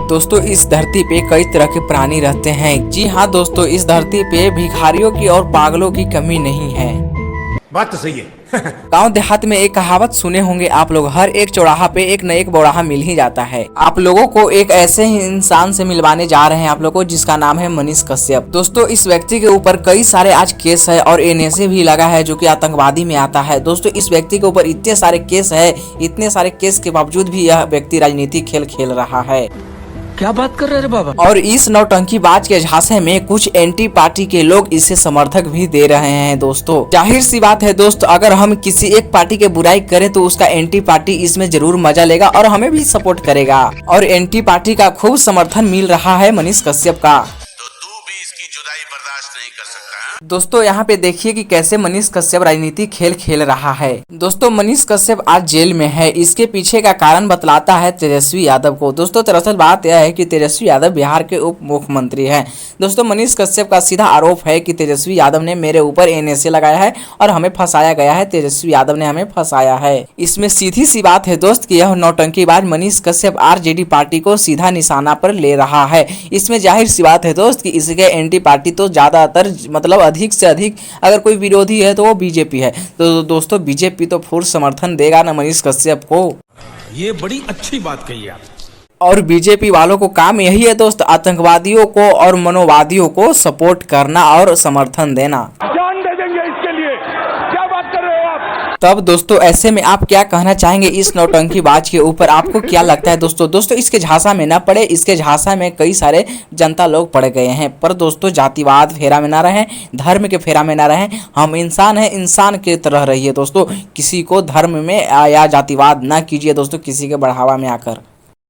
दोस्तों इस धरती पे कई तरह के प्राणी रहते हैं। जी हाँ दोस्तों, इस धरती पे भिखारियों की और पागलों की कमी नहीं है। बात तो सही है। गांव देहात में एक कहावत सुने होंगे आप लोग, हर एक चौराहा पे एक न एक बौराहा मिल ही जाता है। आप लोगों को एक ऐसे ही इंसान से मिलवाने जा रहे हैं आप लोगों को, जिसका नाम है मनीष कश्यप। दोस्तों इस व्यक्ति के ऊपर कई सारे आज केस है और एनएसए भी लगा है, जो कि आतंकवादी में आता है। दोस्तों इस व्यक्ति के ऊपर इतने सारे केस है, इतने सारे केस के बावजूद भी यह व्यक्ति राजनीतिक खेल खेल रहा है। क्या बात कर रहे हैं बाबा। और इस नौटंकीबाज के झांसे में कुछ एंटी पार्टी के लोग इसे समर्थक भी दे रहे हैं। दोस्तों जाहिर सी बात है दोस्त, अगर हम किसी एक पार्टी के बुराई करें तो उसका एंटी पार्टी इसमें जरूर मजा लेगा और हमें भी सपोर्ट करेगा। और एंटी पार्टी का खूब समर्थन मिल रहा है मनीष कश्यप का। तो तू भी इसकी जुदाई बर्दाश्त नहीं कर सकता है? दोस्तों यहाँ पे देखिए कि कैसे मनीष कश्यप राजनीतिक खेल खेल रहा है। दोस्तों मनीष कश्यप आज जेल में है, इसके पीछे का कारण बतलाता है तेजस्वी यादव को। दोस्तों दरअसल बात यह है कि तेजस्वी यादव बिहार के उप मुख्यमंत्री हैं। दोस्तों मनीष कश्यप का सीधा आरोप है कि तेजस्वी यादव ने मेरे ऊपर एनएसए लगाया है और हमें फंसाया गया है, तेजस्वी यादव ने हमें फंसाया है। इसमें सीधी सी बात है दोस्त कि यह नौटंकीबाज मनीष कश्यप आरजेडी पार्टी को सीधा निशाना पर ले रहा है। इसमें जाहिर सी बात है दोस्त कि इसके एंटी पार्टी तो ज्यादातर मतलब अधिक से अधिक अगर कोई विरोधी है तो वो बीजेपी है। तो दोस्तों बीजेपी तो फुल समर्थन देगा ना मनीष कश्यप को। ये बड़ी अच्छी बात कही आप। और बीजेपी वालों को काम यही है दोस्त, आतंकवादियों को और मनोवादियों को सपोर्ट करना और समर्थन देना। जान दे देंगे इसके लिए। क्या बात कर रहे हो आप। तब दोस्तों ऐसे में आप क्या कहना चाहेंगे इस नौटंकीबाज के ऊपर, आपको क्या लगता है दोस्तों इसके झांसा में ना पड़े। इसके झांसा में कई सारे जनता लोग पड़ गए हैं, पर दोस्तों जातिवाद फेरा में ना रहें, धर्म के फेरा में ना रहें। हम इंसान हैं, इंसान के तरह रहिए दोस्तों। किसी को धर्म में या जातिवाद ना कीजिए दोस्तों, किसी के बढ़ावा में आकर।